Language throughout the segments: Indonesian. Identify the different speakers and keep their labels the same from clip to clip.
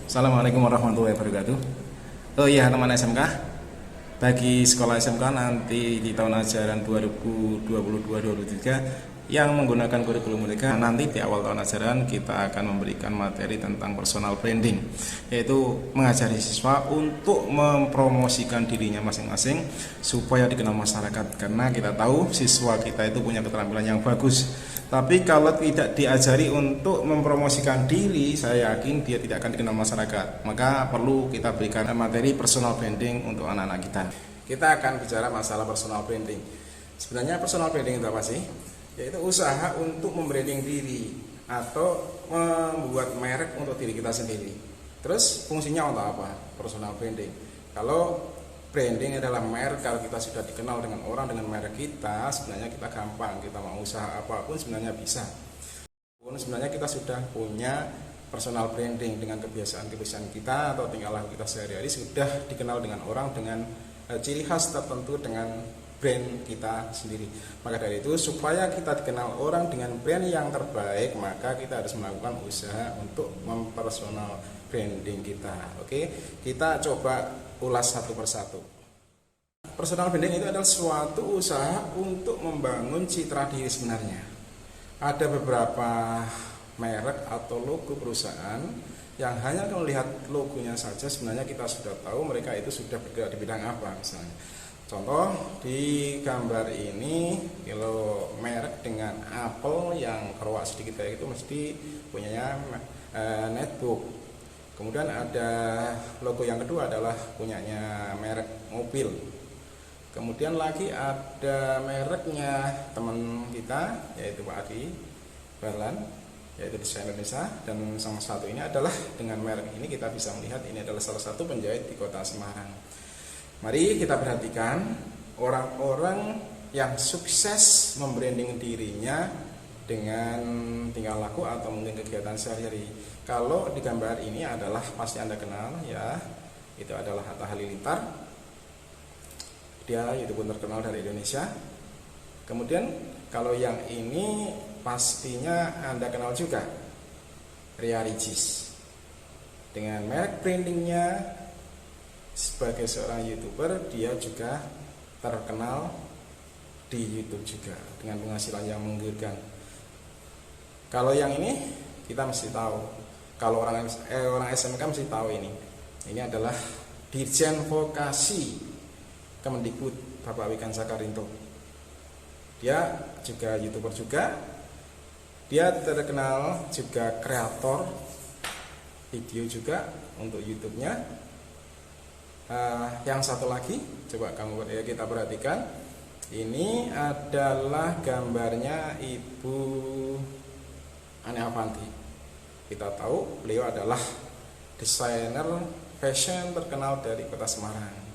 Speaker 1: Assalamualaikum warahmatullahi wabarakatuh. Oh iya teman SMK, bagi sekolah SMK nanti di tahun ajaran 2022-2023 yang menggunakan kurikulum mereka, nanti di awal tahun ajaran kita akan memberikan materi tentang personal branding, yaitu mengajari siswa untuk mempromosikan dirinya masing-masing supaya dikenal masyarakat. Karena kita tahu siswa kita itu punya keterampilan yang bagus, tapi kalau tidak diajari untuk mempromosikan diri, saya yakin dia tidak akan dikenal masyarakat. Maka perlu kita berikan materi personal branding untuk anak-anak kita. Kita akan bicara masalah personal branding. Sebenarnya personal branding itu apa sih? Yaitu usaha untuk membranding diri atau membuat merek untuk diri kita sendiri. Terus fungsinya untuk apa? Personal branding. Kalau branding adalah merek, kalau kita sudah dikenal dengan orang dengan merek kita, sebenarnya kita gampang, kita mau usaha apapun sebenarnya bisa. Sebenarnya kita sudah punya personal branding dengan kebiasaan-kebiasaan kita atau tingkah laku kita sehari-hari sudah dikenal dengan orang dengan ciri khas tertentu dengan brand kita sendiri. Maka dari itu, supaya kita dikenal orang dengan brand yang terbaik, maka kita harus melakukan usaha untuk mempersonal branding kita. Oke, kita coba ulas satu persatu. Personal branding itu adalah suatu usaha untuk membangun citra diri sebenarnya. Ada beberapa merek atau logo perusahaan yang hanya kalau lihat logonya saja sebenarnya kita sudah tahu mereka itu sudah bergerak di bidang apa misalnya. Contoh di gambar ini, kalau merek dengan Apple yang keruak sedikit kayak itu mesti punyanya netbook. Kemudian ada logo yang kedua adalah punyanya merek mobil. Kemudian lagi ada mereknya teman kita yaitu Pak Adi Barlan, yaitu desainer Indonesia, dan yang satu ini adalah dengan merek ini kita bisa melihat ini adalah salah satu penjahit di kota Semarang. Mari kita perhatikan orang-orang yang sukses membranding dirinya dengan tingkah laku atau mungkin kegiatan sehari-hari. Kalau di gambar ini adalah pasti Anda kenal ya, itu adalah Atta Halilintar. Dia YouTuber terkenal dari Indonesia. Kemudian kalau yang ini pastinya Anda kenal juga, Ria Ricis. Dengan merek brandingnya sebagai seorang YouTuber, dia juga terkenal di YouTube juga dengan penghasilan yang menggiurkan. Kalau yang ini kita mesti tahu, kalau orang SMK mesti tahu ini. Ini adalah Dirjen Vokasi Kemendikbud Bapak Wikan Sakarinto. Dia juga YouTuber juga. Dia terkenal juga kreator video juga untuk YouTube-nya. Yang satu lagi coba kita perhatikan, ini adalah gambarnya Ibu Ane Avanti. Kita tahu beliau adalah desainer fashion terkenal dari kota Semarang.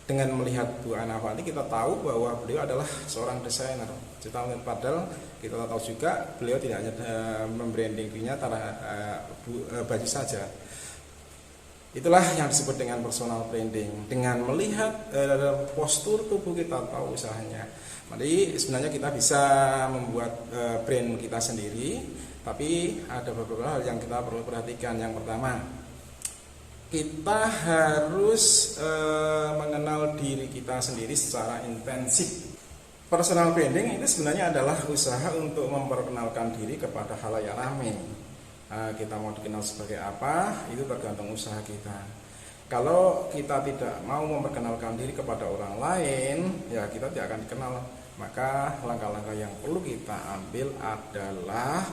Speaker 1: Dengan melihat Bu Ane Avanti kita tahu bahwa beliau adalah seorang desainer. Padahal kita tahu juga beliau tidak hanya membranding dirinya baju saja. Itulah yang disebut dengan personal branding. Dengan melihat postur tubuh kita tahu usahanya. Jadi sebenarnya kita bisa membuat brand kita sendiri, tapi ada beberapa hal yang kita perlu perhatikan. Yang pertama, kita harus mengenal diri kita sendiri secara intensif. Personal branding itu sebenarnya adalah usaha untuk memperkenalkan diri kepada khalayak ramai. Kita mau dikenal sebagai apa, itu tergantung usaha kita. Kalau kita tidak mau memperkenalkan diri kepada orang lain, ya kita tidak akan dikenal. Maka langkah-langkah yang perlu kita ambil adalah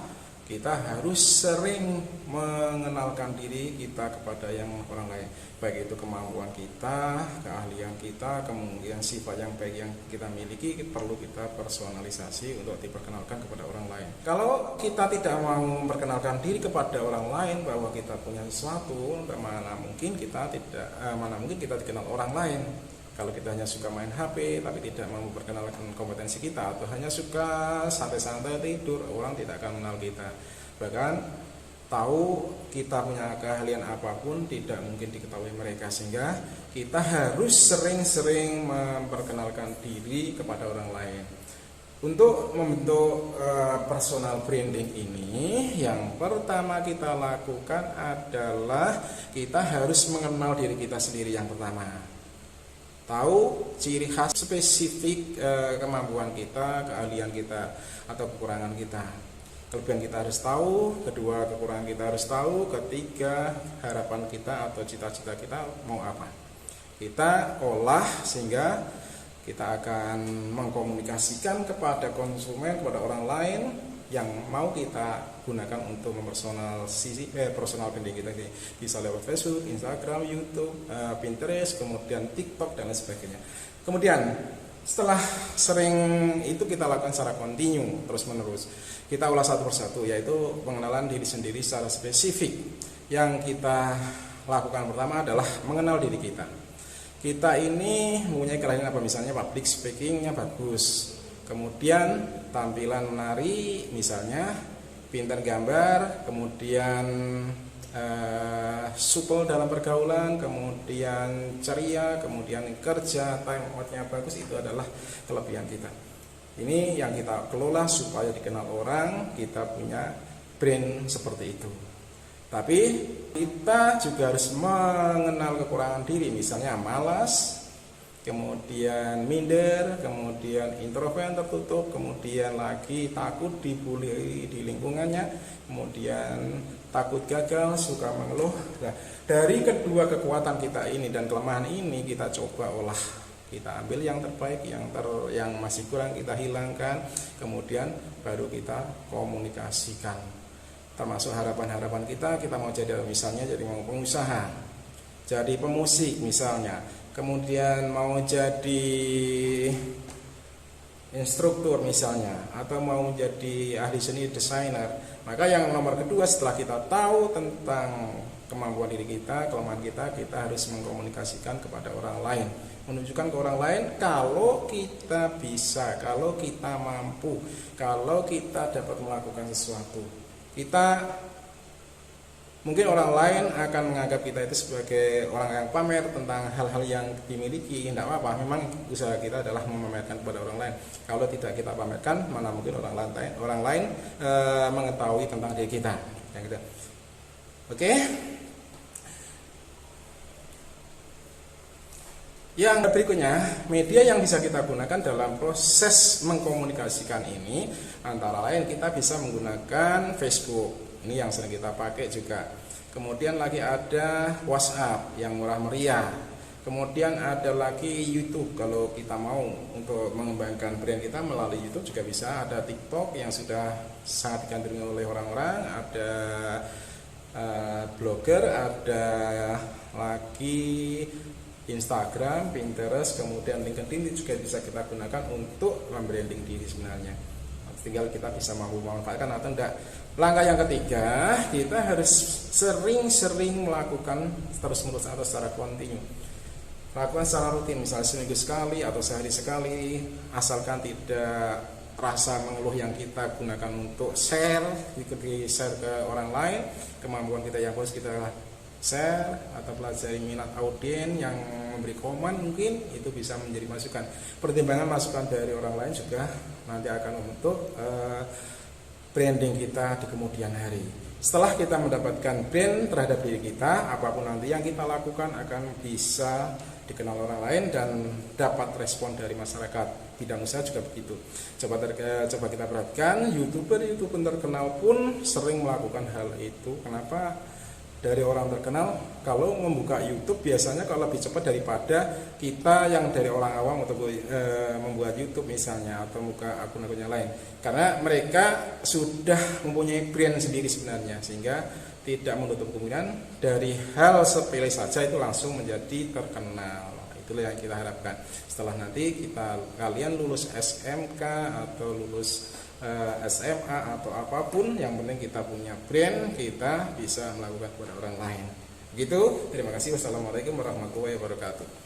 Speaker 1: kita harus sering mengenalkan diri kita kepada yang orang lain, baik itu kemampuan kita, keahlian kita, kemudian sifat yang baik yang kita miliki perlu kita personalisasi untuk diperkenalkan kepada orang lain. Kalau kita tidak mau memperkenalkan diri kepada orang lain bahwa kita punya sesuatu, mana mungkin kita dikenal orang lain. Kalau kita hanya suka main HP tapi tidak mau memperkenalkan kompetensi kita, atau hanya suka santai-santai tidur, orang tidak akan mengenal kita. Bahkan tahu kita punya keahlian apapun tidak mungkin diketahui mereka, sehingga kita harus sering-sering memperkenalkan diri kepada orang lain. Untuk membentuk personal branding ini, yang pertama kita lakukan adalah kita harus mengenal diri kita sendiri yang pertama. Tahu ciri khas spesifik kemampuan kita, keahlian kita, atau kekurangan kita. Kelebihan kita harus tahu, kedua kekurangan kita harus tahu, ketiga harapan kita atau cita-cita kita mau apa. Kita olah sehingga kita akan mengkomunikasikan kepada konsumen, kepada orang lain yang mau kita gunakan untuk personal branding kita, bisa lewat Facebook, Instagram, YouTube, Pinterest, kemudian TikTok dan lain sebagainya. Kemudian setelah sering itu kita lakukan secara kontinu, terus menerus, kita ulas satu persatu, yaitu pengenalan diri sendiri secara spesifik. Yang kita lakukan pertama adalah mengenal diri kita. Kita ini mempunyai kelebihan apa, misalnya public speakingnya bagus, kemudian tampilan menari, misalnya pintar gambar, kemudian supel dalam pergaulan, kemudian ceria, kemudian kerja, time outnya bagus. Itu adalah kelebihan kita. Ini yang kita kelola supaya dikenal orang, kita punya brand seperti itu. Tapi kita juga harus mengenal kekurangan diri, misalnya malas, kemudian minder, kemudian introvert, tertutup, kemudian lagi takut dibully di lingkungannya, kemudian takut gagal, suka mengeluh. Nah, dari kedua kekuatan kita ini dan kelemahan ini kita coba olah, kita ambil yang terbaik, yang masih kurang kita hilangkan, kemudian baru kita komunikasikan. Termasuk harapan-harapan kita mau jadi, misalnya jadi mau pengusaha, jadi pemusik misalnya, kemudian mau jadi instruktur misalnya, atau mau jadi ahli seni desainer. Maka yang nomor kedua, setelah kita tahu tentang kemampuan diri kita, kelemahan kita, kita harus mengkomunikasikan kepada orang lain, menunjukkan ke orang lain kalau kita bisa, kalau kita mampu, kalau kita dapat melakukan sesuatu. Kita mungkin orang lain akan menganggap kita itu sebagai orang yang pamer tentang hal-hal yang dimiliki. Tidak apa-apa, memang usaha kita adalah memamerkan kepada orang lain. Kalau tidak kita pamerkan, mana mungkin orang lain mengetahui tentang diri kita. Oke. Yang berikutnya, media yang bisa kita gunakan dalam proses mengkomunikasikan ini, antara lain kita bisa menggunakan Facebook. Ini yang sering kita pakai juga. Kemudian lagi ada WhatsApp yang murah meriah. Kemudian ada lagi YouTube, kalau kita mau untuk mengembangkan brand kita melalui YouTube juga bisa. Ada TikTok yang sudah sangat digandrungi oleh orang-orang. Ada blogger, ada lagi Instagram, Pinterest, kemudian LinkedIn juga bisa kita gunakan untuk membranding diri sebenarnya. Tinggal kita bisa mampu memanfaatkan atau enggak. Langkah yang ketiga, kita harus sering-sering melakukan terus-menerus atau secara kontinu. Lakukan secara rutin, misalnya seminggu sekali atau sehari sekali, asalkan tidak rasa mengeluh yang kita gunakan untuk share, share ke orang lain. Kemampuan kita yang harus kita share atau pelajari minat audien yang memberi komen, mungkin itu bisa menjadi masukan. Pertimbangan masukan dari orang lain juga nanti akan membentuk branding kita di kemudian hari. Setelah kita mendapatkan brand terhadap diri kita, apapun nanti yang kita lakukan akan bisa dikenal orang lain dan dapat respon dari masyarakat. Bidang usaha juga begitu. Coba kita perhatikan, YouTuber terkenal pun sering melakukan hal itu. Kenapa? Dari orang terkenal, kalau membuka YouTube biasanya kalau lebih cepat daripada kita yang dari orang awam untuk membuat YouTube misalnya, atau membuka akun-akunnya lain. Karena mereka sudah mempunyai brand sendiri sebenarnya, sehingga tidak menutup kemungkinan dari hal sepele saja itu langsung menjadi terkenal. Itulah yang kita harapkan. Setelah nanti kalian lulus SMK atau lulus SMA atau apapun, yang penting kita punya brand, kita bisa melakukan kepada orang lain. Begitu. Terima kasih. Wassalamualaikum warahmatullahi wabarakatuh.